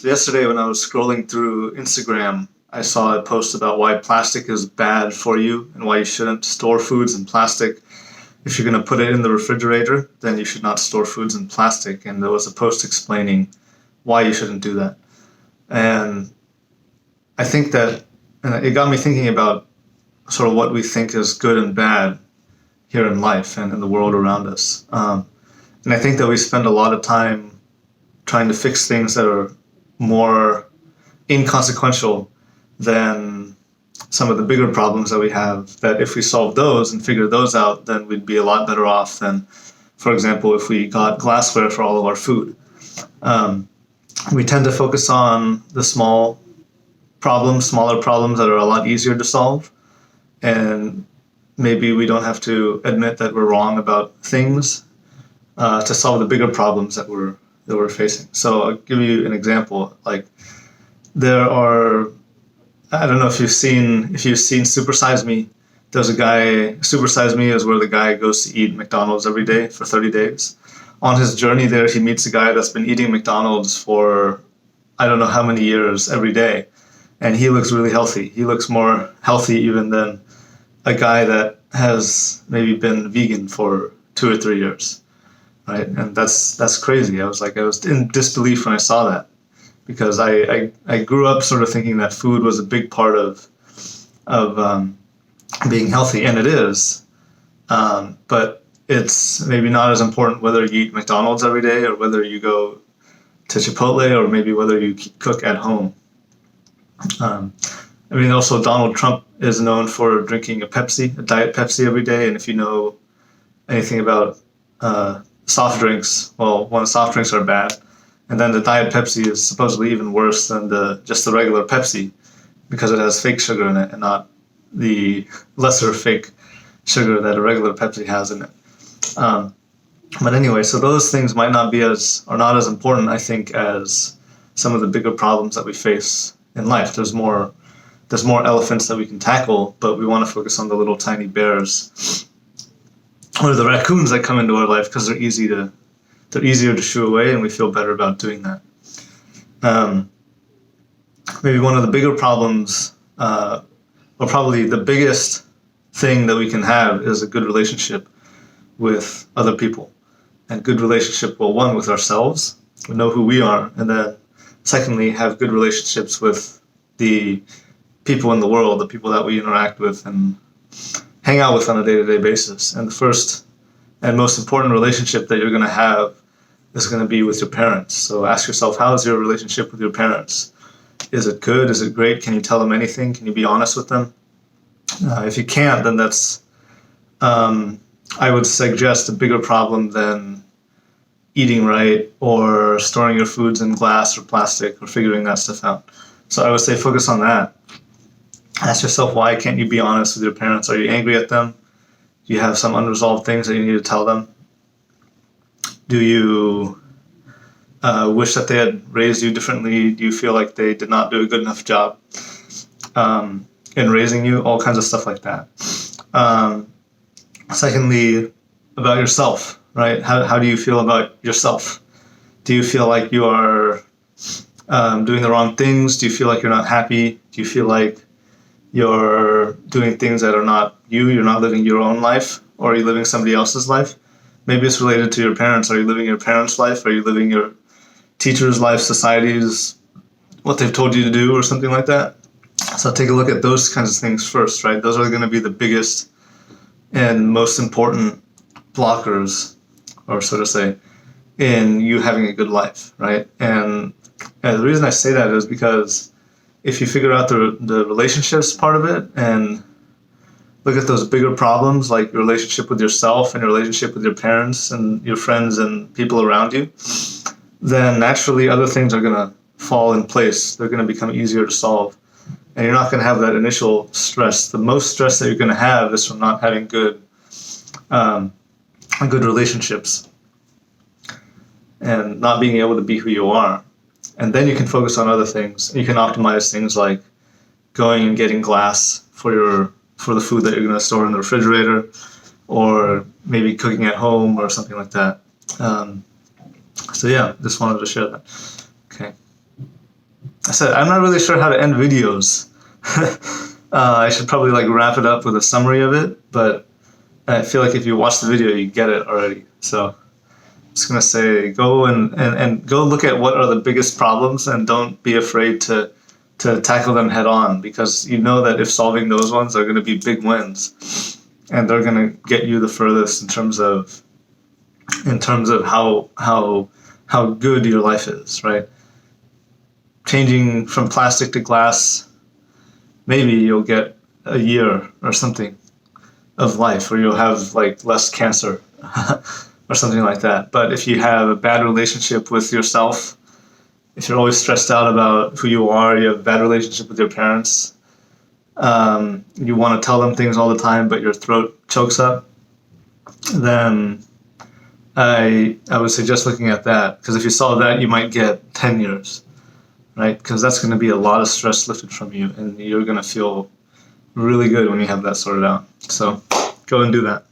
So yesterday when I was scrolling through Instagram, I saw a post about why plastic is bad for you and why you shouldn't store foods in plastic. If you're going to put it in the refrigerator, then you should not store foods in plastic. And there was a post explaining why you shouldn't do that. And I think that and it got me thinking about sort of what we think is good and bad here in life and in the world around us. And I think that we spend a lot of time trying to fix things that are more inconsequential than some of the bigger problems that we have, that if we solve those and figure those out, then we'd be a lot better off than, for example, if we got glassware for all of our food. We tend to focus on the smaller problems that are a lot easier to solve. And maybe we don't have to admit that we're wrong about things to solve the bigger problems that we're facing. So I'll give you an example. Like there are, I don't know if you've seen Super Size Me. There's a guy, Super Size Me is where the guy goes to eat McDonald's every day for 30 days. On his journey there, he meets a guy that's been eating McDonald's for I don't know how many years every day. And he looks really healthy. He looks more healthy even than a guy that has maybe been vegan for 2 or 3 years. Right? And that's crazy. I was in disbelief when I saw that, because I grew up sort of thinking that food was a big part of being healthy, and it is. But it's maybe not as important whether you eat McDonald's every day or whether you go to Chipotle or maybe whether you cook at home. Also Donald Trump is known for drinking a Diet Pepsi every day. And if you know anything about soft drinks, well, one, soft drinks are bad. And then the Diet Pepsi is supposedly even worse than just the regular Pepsi, because it has fake sugar in it and not the lesser fake sugar that a regular Pepsi has in it. But anyway, so those things might not be are not as important, I think, as some of the bigger problems that we face in life. There's more elephants that we can tackle, but we want to focus on the little tiny bears or the raccoons that come into our life because they're easier to shoo away, and we feel better about doing that. Maybe one of the bigger problems, or probably the biggest thing that we can have, is a good relationship with other people. And good relationship, well, one, with ourselves, we know who we are, and then secondly, have good relationships with the people in the world, the people that we interact with and hang out with on a day-to-day basis. And the first and most important relationship that you're going to have is going to be with your parents. So ask yourself, how is your relationship with your parents? Is it good? Is it great? Can you tell them anything? Can you be honest with them? If you can't, then that's, I would suggest, a bigger problem than eating right or storing your foods in glass or plastic or figuring that stuff out. So I would say focus on that. Ask yourself, why can't you be honest with your parents? Are you angry at them? Do you have some unresolved things that you need to tell them? Do you wish that they had raised you differently? Do you feel like they did not do a good enough job in raising you? All kinds of stuff like that. Secondly, about yourself, right? How do you feel about yourself? Do you feel like you are doing the wrong things? Do you feel like you're not happy? Do you feel like you're doing things that are not you? You're not living your own life? Or are you living somebody else's life? Maybe it's related to your parents. Are you living your parents' life? Are you living your teacher's life, society's, what they've told you to do, or something like that? So take a look at those kinds of things first, right? Those are going to be the biggest and most important blockers, or so to say, in you having a good life, right? And the reason I say that is because if you figure out the relationships part of it and look at those bigger problems, like your relationship with yourself and your relationship with your parents and your friends and people around you, then naturally other things are going to fall in place. They're going to become easier to solve. And you're not going to have that initial stress. The most stress that you're going to have is from not having good relationships and not being able to be who you are. And then you can focus on other things. You can optimize things like going and getting glass for the food that you're going to store in the refrigerator, or maybe cooking at home or something like that. So yeah, just wanted to share that. Okay. I said, I'm not really sure how to end videos. I should probably like wrap it up with a summary of it, but I feel like if you watch the video, you get it already. So I'm just gonna say, go and go look at what are the biggest problems, and don't be afraid to tackle them head on, because you know that if solving those ones are going to be big wins, and they're going to get you the furthest in terms of how good your life is, right? Changing from plastic to glass, maybe you'll get a year or something of life, or you'll have like less cancer or something like that. But if you have a bad relationship with yourself, if you're always stressed out about who you are, you have a bad relationship with your parents, you want to tell them things all the time, but your throat chokes up, then I would suggest looking at that, because if you solve that, you might get 10 years, right? Because that's going to be a lot of stress lifted from you, and you're going to feel really good when you have that sorted out. So go and do that.